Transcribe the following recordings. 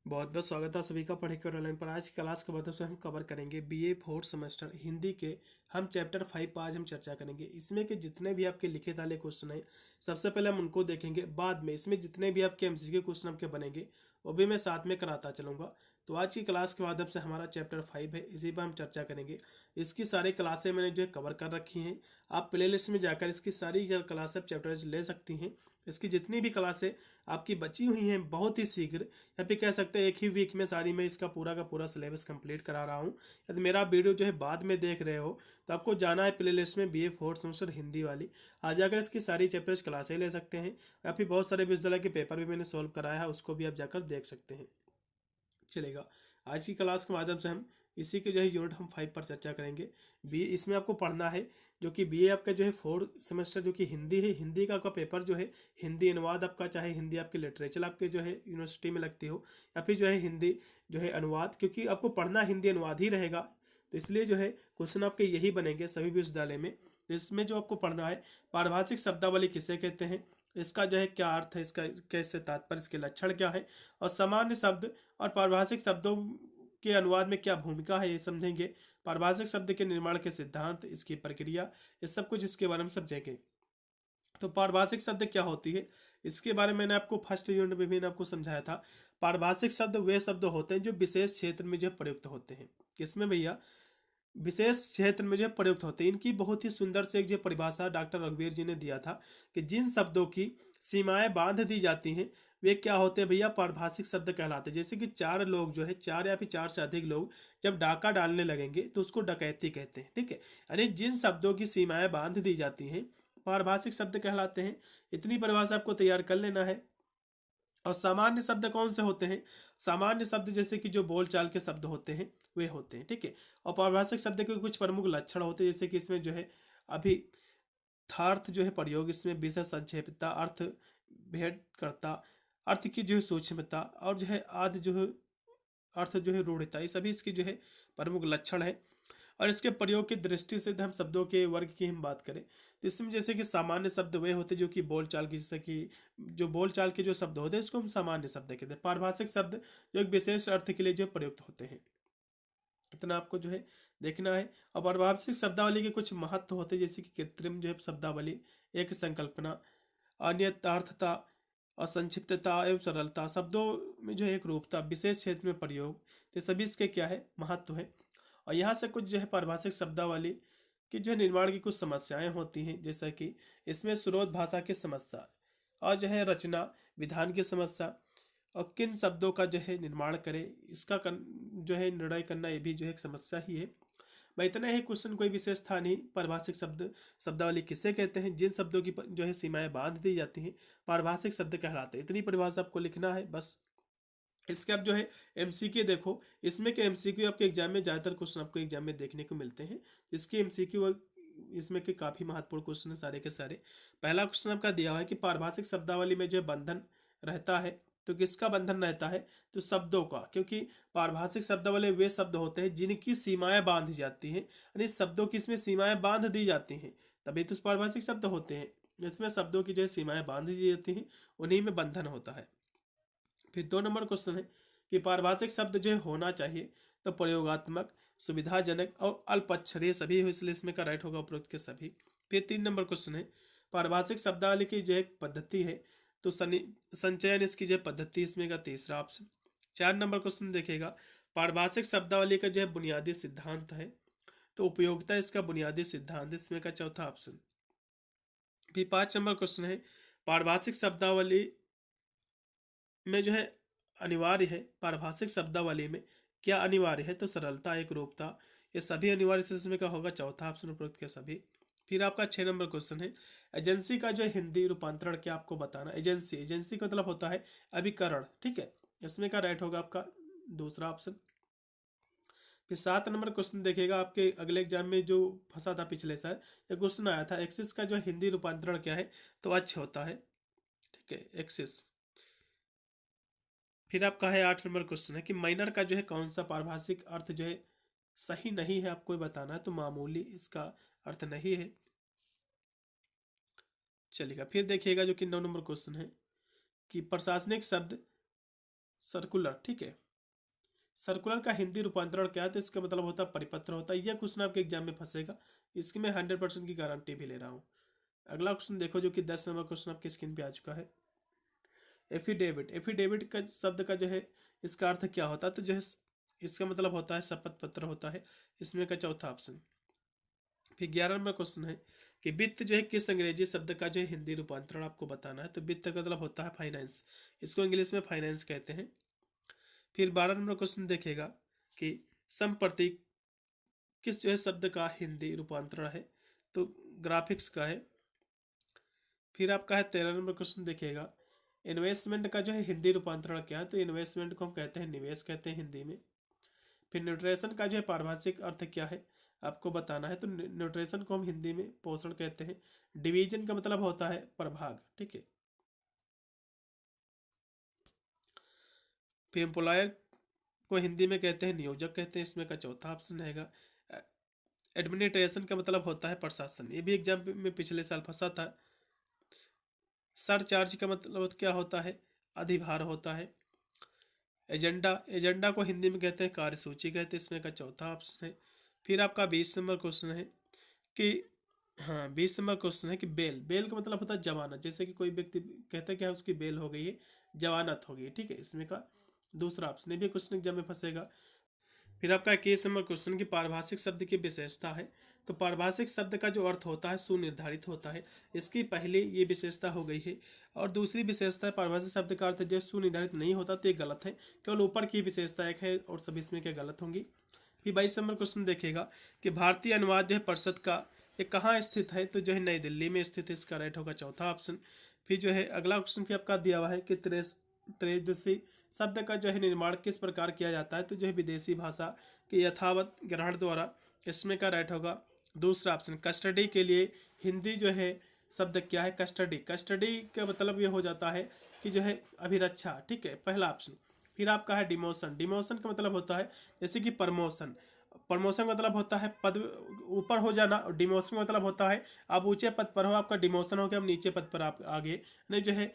बहुत बहुत स्वागत है सभी का पढ़ेकर ऑनलाइन पर। आज की क्लास के मदद से हम कवर करेंगे बीए फोर्थ सेमेस्टर हिंदी के हम चैप्टर 5 पर आज हम चर्चा करेंगे। इसमें के जितने भी आपके लिखे वाले क्वेश्चन हैं सबसे पहले हम उनको देखेंगे, बाद में इसमें जितने भी आपके एमसीक्यू क्वेश्चन आपके बनेंगे वो भी मैं साथ में कराता चलूँगा। तो आज की क्लास के माध्यम से हमारा चैप्टर 5 है, इसी पर हम चर्चा करेंगे। इसकी सारी क्लासें मैंने जो है कवर कर रखी हैं, आप प्ले लिस्ट में जाकर इसकी सारी क्लास आप चैप्टर ले सकती हैं। इसकी जितनी भी क्लासें आपकी बची हुई हैं बहुत ही शीघ्र, या फिर कह सकते हैं एक ही वीक में सारी मैं इसका पूरा का पूरा सिलेबस कंप्लीट करा रहा हूँ। यदि मेरा वीडियो जो है बाद में देख रहे हो तो आपको जाना है प्ले लिस्ट में बीए फोर्थ सेमेस्टर हिंदी वाली, आ जाकर इसकी सारी चैप्टर्स क्लासें ले सकते हैं। या फिर बहुत सारे विश्वविद्यालय के पेपर भी मैंने सॉल्व कराया है, उसको भी आप जाकर देख सकते हैं, चलेगा। आज की क्लास के माध्यम से हम इसी के जो है यूनिट हम 5 पर चर्चा करेंगे। बी इसमें आपको पढ़ना है जो कि बीए आपका जो है फोर्थ सेमेस्टर जो कि हिंदी है, हिंदी का आपका पेपर जो है हिंदी अनुवाद आपका, चाहे हिंदी आपके लिटरेचर आपके जो है यूनिवर्सिटी में लगती हो, या फिर जो है हिंदी जो है अनुवाद, क्योंकि आपको पढ़ना हिंदी अनुवाद ही रहेगा। तो इसलिए जो है क्वेश्चन आपके यही बनेंगे सभी विश्वविद्यालय में। तो इसमें जो आपको पढ़ना है, पारिभाषिक शब्दावली किसे कहते हैं, इसका जो है क्या अर्थ है, इसका कैसे तात्पर्य, इसके लक्षण क्या है, और सामान्य शब्द और पारिभाषिक शब्दों के अनुवाद में क्या भूमिका है ये समझेंगे। पारिभाषिक शब्द के निर्माण के सिद्धांत, इसकी प्रक्रिया, ये सब कुछ इसके बारे में समझेंगे। तो पारिभाषिक शब्द क्या होती है इसके बारे में मैंने आपको फर्स्ट यूनिट में भी आपको समझाया था। पारिभाषिक शब्द वे शब्द होते हैं जो विशेष क्षेत्र में जो प्रयुक्त होते हैं। किसमें भैया? विशेष क्षेत्र में जो प्रयुक्त होते हैं। इनकी बहुत ही सुंदर से एक जो परिभाषा डॉक्टर रघुवीर जी ने दिया था कि जिन शब्दों की सीमाएं बांध दी जाती हैं वे क्या होते हैं भैया? पारिभाषिक शब्द कहलाते हैं। जैसे कि चार लोग जो है, चार या फिर चार से अधिक लोग जब डाका डालने लगेंगे तो उसको डकैती कहते हैं, ठीक है। यानी जिन शब्दों की सीमाएं बांध दी जाती हैं पारिभाषिक शब्द कहलाते हैं। इतनी परिभाषा आपको तैयार कर लेना है। और सामान्य शब्द कौन से होते हैं? सामान्य शब्द जैसे कि जो बोलचाल के शब्द होते हैं वे होते हैं, ठीक है। और पारिभाषिक शब्द के कुछ प्रमुख लक्षण होते हैं, जैसे कि इसमें जो है अभी थार्थ जो है प्रयोग, इसमें विषय संक्षेपता, अर्थ भेद करता, अर्थ की जो है सूक्ष्मता, और जो है आदि जो है अर्थ जो है रूढ़ता, ये सभी इसके जो है प्रमुख लक्षण है। और इसके प्रयोग की दृष्टि से हम शब्दों के वर्ग की हम बात करें तो इसमें जैसे कि सामान्य शब्द वे होते हैं जो कि बोलचाल की, जैसे कि जो बोलचाल के जो शब्द होते हैं इसको हम सामान्य शब्द कहते हैं। पारिभाषिक शब्द जो एक विशेष अर्थ के लिए जो प्रयुक्त होते हैं, इतना आपको जो है देखना है। और पारिभाषिक शब्दावली के कुछ महत्व होते हैं, जैसे कि कृत्रिम जो है शब्दावली, एक संकल्पना, अनियतार्थता और संक्षिप्तता एवं सरलता, शब्दों में जो है एक रूपता, विशेष क्षेत्र में प्रयोग, तो सभी इसके क्या है महत्व है। और यहाँ से कुछ जो है पारिभाषिक शब्दावली की जो है निर्माण की कुछ समस्याएं होती हैं, जैसा कि इसमें स्रोत भाषा की समस्या और जो है रचना विधान की समस्या, और किन शब्दों का जो है निर्माण करें इसका जो है निर्णय करना, ये भी जो है एक समस्या ही है। भाई इतना ही, क्वेश्चन कोई विशेष था नहीं। पारिभाषिक शब्द शब्दावली किसे कहते हैं? जिन शब्दों की जो है सीमाएं बांध दी जाती हैं पारिभाषिक शब्द कहलाते हैं। इतनी परिभाषा आपको लिखना है बस। इसके अब जो है एमसीक्यू देखो, इसमें के एमसीक्यू आपके एग्जाम में ज़्यादातर क्वेश्चन आपको एग्जाम में देखने को मिलते हैं। इसके एमसीक्यू इसमें के काफ़ी महत्वपूर्ण क्वेश्चन है सारे के सारे। पहला क्वेश्चन आपका दिया हुआ है कि पारिभाषिक शब्दावली में जो बंधन रहता है, तो किसका बंधन रहता है? तो शब्दों का, क्योंकि पारिभाषिक शब्दावली वे शब्द होते हैं जिनकी सीमाएं बांध जाती हैं, यानी शब्दों की इसमें सीमाएं बांध दी जाती हैं, तभी तो पारिभाषिक शब्द होते हैं। इसमें शब्दों की जो है सीमाएं बांध दी जाती हैं, उन्हीं में बंधन होता है। फिर 2 नंबर क्वेश्चन है कि पारिभाषिक शब्द जो है होना चाहिए तो प्रयोगात्मक, सुविधाजनक और अल्पक्षरीय सभी हो, इसलिए इसमें का राइट होगा उपरोक्त के सभी। फिर 3 नंबर क्वेश्चन है पारिभाषिक शब्दावली की जो एक पद्धति है तो संचयन इसकी जो पद्धति, इसमें का तीसरा ऑप्शन। 4 नंबर क्वेश्चन देखेगा पारिभाषिक शब्दावली का जो है बुनियादी सिद्धांत है तो उपयोगिता इसका बुनियादी सिद्धांत, इसमें का चौथा ऑप्शन। फिर 5 नंबर क्वेश्चन है पारिभाषिक शब्दावली में जो है अनिवार्य है, पारिभाषिक शब्दावली में क्या अनिवार्य है? तो सरलता, एक रूपता, ये सभी अनिवार्य से इसमें का होगा चौथा ऑप्शन उपरोक्त के सभी। फिर आपका 6 नंबर क्वेश्चन है एजेंसी का जो है हिंदी रूपांतरण क्या आपको बताना। एजेंसी, एजेंसी का मतलब होता है अभिकरण, ठीक है। इसमें का राइट होगा आपका दूसरा ऑप्शन। फिर 7 नंबर क्वेश्चन देखेगा आपके अगले एग्जाम में जो फंसा था पिछले साल, ये क्वेश्चन आया था एक्सिस का जो हिंदी रूपांतरण क्या है? तो अच्छ होता है, ठीक है, एक्सिस। फिर आपका है 8 नंबर क्वेश्चन है कि माइनर का जो है कौन सा पारिभाषिक अर्थ जो है सही नहीं है, आपको बताना है। तो मामूली इसका अर्थ नहीं है, चलेगा। फिर देखिएगा जो कि 9 नंबर क्वेश्चन है कि प्रशासनिक शब्द सर्कुलर, ठीक है। सर्कुलर का हिंदी रूपांतरण क्या है? तो इसका मतलब होता है परिपत्र होता है। यह क्वेश्चन आपके एग्जाम में फंसेगा, इसकी मैं 100% की गारंटी भी ले रहा हूँ। अगला क्वेश्चन देखो, जो कि 10 नंबर क्वेश्चन आपके स्क्रीन पे आ चुका है। एफिडेविट, एफिडेविट का शब्द का जो है इसका अर्थ क्या होता है? तो जो है इसका मतलब होता है शपथ पत्र होता है, इसमें का चौथा ऑप्शन। फिर 11 नंबर क्वेश्चन है कि वित्त जो है किस अंग्रेजी शब्द का जो है हिंदी रूपांतरण आपको बताना है। तो वित्त का मतलब होता है फाइनेंस, इसको इंग्लिश में फाइनेंस कहते हैं। फिर 12 नंबर क्वेश्चन देखेगा कि संप्रति किस जो है शब्द का हिंदी रूपांतरण है। तो ग्राफिक्स का है। फिर आपका है 13 नंबर क्वेश्चन देखेगा, इन्वेस्टमेंट का जो है हिंदी रूपांतरण क्या है। तो इन्वेस्टमेंट को हम कहते हैं निवेश कहते हैं हिंदी में। फिर न्यूट्रिशन का जो है पारिभाषिक अर्थ क्या है आपको बताना है। तो न्यूट्रिशन को हम हिंदी में पोषण कहते हैं। डिवीजन का मतलब होता है प्रभाग, ठीक है। फिर एम्प्लॉयर को हिंदी में कहते हैं नियोजक कहते हैं, इसमें का चौथा ऑप्शन रहेगा। एडमिनिस्ट्रेशन का मतलब होता है प्रशासन, ये भी एग्जाम में पिछले साल फंसा था। सरचार्ज का मतलब क्या होता है? अधिभार होता है। एजेंडा, एजेंडा को हिंदी में कहते हैं कार्यसूची कहते हैं, इसमें का चौथा ऑप्शन है। फिर आपका 20 नंबर क्वेश्चन है कि हाँ 20 नंबर क्वेश्चन है कि बेल, बेल का मतलब होता है जमानत। जैसे कि कोई व्यक्ति कहता है कि हाँ उसकी बेल हो गई है, जमानत हो गई है, ठीक है। इसमें का दूसरा ऑप्शन, ये भी क्वेश्चन एग्जाम में फंसेगा। फिर आपका 21 नंबर क्वेश्चन की पारिभाषिक शब्द की विशेषता है। तो पारिभाषिक शब्द का जो अर्थ होता है सुनिर्धारित होता है, इसकी पहले ये विशेषता हो गई है। और दूसरी विशेषता है पारिभाषिक शब्द का अर्थ जो सुनिर्धारित नहीं होता, तो ये गलत है। केवल ऊपर की विशेषता एक है और सभी इसमें क्या गलत होंगी। फिर 22 नंबर क्वेश्चन देखेगा कि भारतीय अनुवाद जो है परिषद का ये कहाँ स्थित है। तो जो है नई दिल्ली में स्थित है, इसका राइट होगा चौथा ऑप्शन। फिर जो है अगला क्वेश्चन भी आपका दिया हुआ है कि त्रयोदशी शब्द का जो है निर्माण किस प्रकार किया जाता है। तो जो है विदेशी भाषा के यथावत ग्रहण द्वारा, इसमें का राइट होगा दूसरा ऑप्शन। कस्टडी के लिए हिंदी जो है शब्द क्या है? कस्टडी, कस्टडी का मतलब ये हो जाता है कि जो है अभिरक्षा, ठीक है, पहला ऑप्शन। फिर आपका है डिमोशन, डिमोशन का मतलब होता है जैसे कि प्रमोशन, प्रमोशन का मतलब होता है पद ऊपर हो जाना, और डिमोशन का मतलब होता है आप ऊंचे पद पर हो, आपका डिमोशन हो गया, आप नीचे पद पर आप आगे नहीं जो है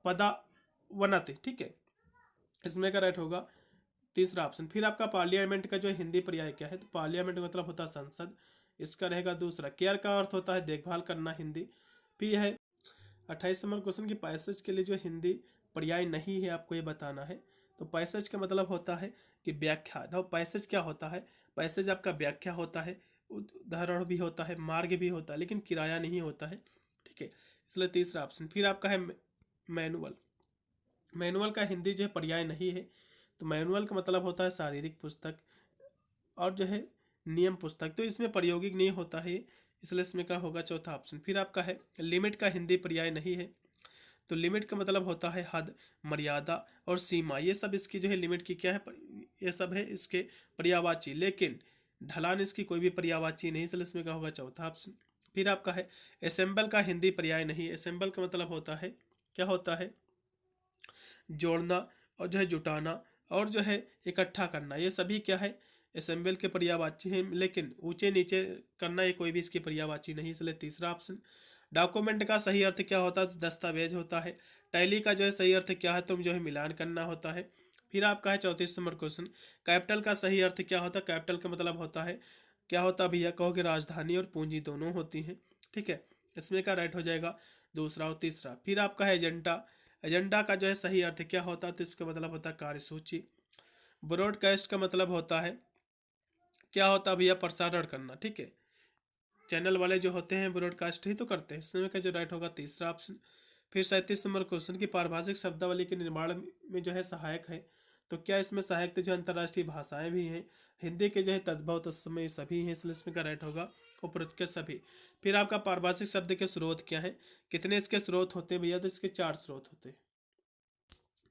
पदावनति, ठीक है। इसमें का राइट होगा तीसरा ऑप्शन। फिर आपका पार्लियामेंट का जो है हिंदी पर्याय क्या है? तो पार्लियामेंट का मतलब होता है संसद, इसका रहेगा दूसरा। केयर का अर्थ होता है देखभाल करना हिंदी। फिर है 28 नंबर क्वेश्चन की पैसेज के लिए जो हिंदी पर्याय नहीं है आपको ये बताना है। तो पैसेज का मतलब होता है कि व्याख्या। तो पैसेज क्या होता है? पैसेज आपका व्याख्या होता है, उदाहरण भी होता है, मार्ग भी होता है, लेकिन किराया नहीं होता है, ठीक है। इसलिए तीसरा ऑप्शन। फिर आपका है मैनुअल, मैनुअल का हिंदी जो है पर्याय नहीं है। तो मैनुअल का मतलब होता है शारीरिक पुस्तक और जो है नियम पुस्तक, तो इसमें प्रायोगिक नहीं होता है, इसलिए इसमें का होगा चौथा ऑप्शन। फिर आपका है लिमिट का हिंदी पर्याय नहीं है। तो लिमिट का मतलब होता है हद, मर्यादा और सीमा, ये सब इसकी जो है लिमिट की क्या है? ये सब है इसके पर्यायवाची, लेकिन ढलान इसकी कोई भी पर्यायवाची नहीं, इसलिए इसमें का होगा चौथा ऑप्शन। फिर आपका है असेंबल का हिंदी पर्याय नहीं है। असेंबल का मतलब होता है क्या होता है? जोड़ना और जो है जुटाना और जो है इकट्ठा करना, ये सभी क्या है? असेंबल के पर्यायवाची हैं, लेकिन ऊंचे नीचे करना ये कोई भी इसकी पर्यायवाची नहीं, इसलिए तीसरा ऑप्शन। डॉक्यूमेंट का सही अर्थ क्या होता है? तो दस्तावेज होता है। टैली का जो है सही अर्थ क्या है? तुम जो है मिलान करना होता है। फिर आपका है 34 नंबर क्वेश्चन, कैपिटल का सही अर्थ क्या होता है? कैपिटल का मतलब होता है क्या होता है भैया? कहो कि राजधानी और पूंजी दोनों होती हैं, ठीक है। इसमें का राइट हो जाएगा दूसरा और तीसरा। फिर आपका है एजेंडा, एजेंडा का जो है सही अर्थ क्या होता है? तो इसका मतलब होता है कार्यसूची। ब्रॉडकास्ट का मतलब होता है क्या होता है भैया? प्रसारण करना, ठीक है। चैनल वाले जो होते हैं ब्रॉडकास्ट ही तो करते हैं, इसमें का जो राइट होगा तीसरा ऑप्शन। फिर 37 नंबर क्वेश्चन की पारिभाषिक शब्दावली के निर्माण में जो है सहायक है। तो क्या इसमें सहायक तो जो अंतर्राष्ट्रीय भाषाएं भी हैं, हिंदी के जो है तद्भव तत्समय सभी हैं, इसलिए इसमें का राइट होगा उपरोक्त के सभी। फिर आपका पारिभाषिक शब्द के स्रोत क्या है? कितने इसके स्रोत होते हैं भैया? तो इसके 4 स्रोत होते हैं।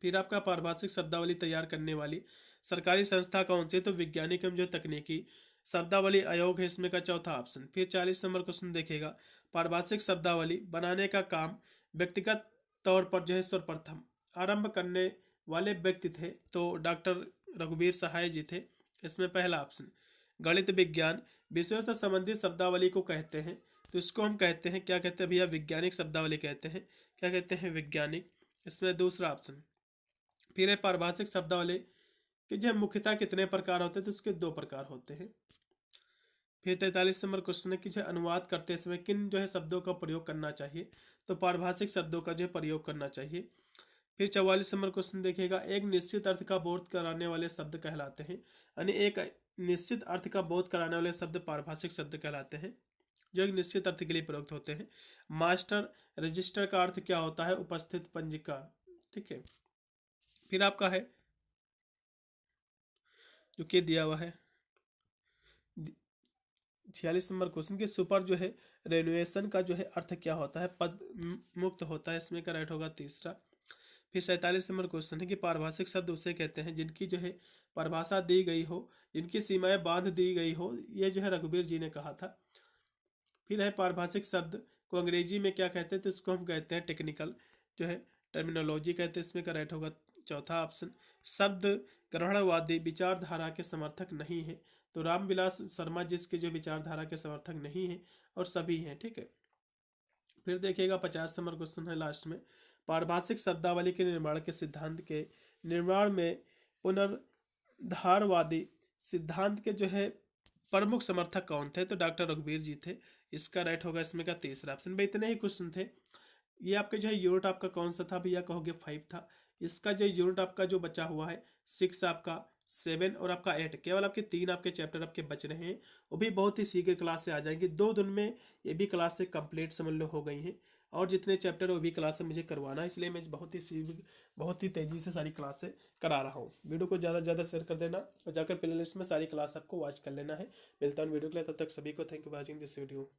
फिर आपका पारिभाषिक शब्दावली तैयार करने वाली सरकारी संस्था कौन सी है? तो वैज्ञानिक एवं जो तकनीकी शब्दावली आयोग है, इसमें का चौथा ऑप्शन। फिर 40 नंबर क्वेश्चन देखेगा, पारिभाषिक शब्दावली बनाने का काम व्यक्तिगत तौर पर जो है सर्वप्रथम आरंभ करने वाले व्यक्ति थे, तो डॉक्टर रघुवीर सहाय जी थे, इसमें पहला ऑप्शन। गणित विज्ञान विषयों से संबंधित शब्दावली को कहते हैं, तो इसको हम कहते हैं क्या कहते हैं भैया? वैज्ञानिक शब्दावली कहते हैं। क्या कहते हैं? वैज्ञानिक, इसमें दूसरा ऑप्शन। फिर है पारिभाषिक शब्दावली कि जो मुख्यतः कितने प्रकार होते हैं, तो उसके 2 प्रकार होते हैं। फिर 43 नंबर क्वेश्चन है कि जो अनुवाद करते समय किन जो है शब्दों का प्रयोग करना चाहिए, तो पारिभाषिक शब्दों का जो है प्रयोग करना चाहिए। फिर 44 नंबर क्वेश्चन देखिएगा, एक निश्चित अर्थ का बोध कराने वाले शब्द कहलाते हैं, यानी एक निश्चित अर्थ का बोध कराने वाले शब्द पारिभाषिक शब्द कहलाते हैं, जो एक निश्चित अर्थ के लिए प्रयुक्त होते हैं। मास्टर रजिस्टर का अर्थ क्या होता है, उपस्थित पंजिका, ठीक है। फिर आपका है जो कि दिया हुआ है 46 नंबर क्वेश्चन के सुपर जो है रेनुएशन का जो है अर्थ क्या होता है, पद मुक्त होता है, इसमें का राइट होगा तीसरा। फिर 47 नंबर क्वेश्चन है कि पारिभाषिक शब्द उसे कहते हैं जिनकी जो है परिभाषा दी गई हो, जिनकी सीमाएं बांध दी गई हो, ये जो है रघुवीर जी ने कहा था। फिर है पारिभाषिक शब्द को अंग्रेजी में क्या कहते हैं, तो इसको हम कहते हैं टेक्निकल जो है टर्मिनोलॉजी कहते हैं, इसमें का राइट होगा चौथा ऑप्शन। शब्द ग्रहणवादी विचारधारा के समर्थक नहीं है, तो रामविलास शर्मा जिसके जो विचारधारा के समर्थक नहीं है और सभी हैं, ठीक है। फिर देखिएगा 50 नंबर क्वेश्चन है लास्ट में, पारिभाषिक शब्दावली के निर्माण के सिद्धांत के निर्माण में पुनर्धारवादी सिद्धांत के जो है प्रमुख समर्थक कौन थे, तो डॉक्टर रघुवीर जी थे, इसका राइट होगा इसमें का तीसरा ऑप्शन। भाई इतने ही क्वेश्चन थे। ये आपके जो है यूनिट आपका कौन सा था भैया, कहोगे 5 था। इसका जो यूनिट आपका जो बचा हुआ है 6, आपका 7 और आपका 8, केवल आपके 3 आपके चैप्टर आपके बच रहे हैं, वो भी बहुत ही शीघ्र क्लास से आ जाएंगे। 2 दिन में ये भी क्लास से कंप्लीट समझ लो हो गई हैं, और जितने चैप्टर वो भी क्लास से मुझे करवाना है, इसलिए मैं बहुत ही तेज़ी से सारी क्लास से करा रहा हूँ। वीडियो को ज़्यादा से ज़्यादा शेयर कर देना और जाकर प्ले लिस्ट में सारी क्लास आपको वॉच कर लेना है। मिलता हूँ वीडियो के लिए, तब तक सभी को thank you for watching this video.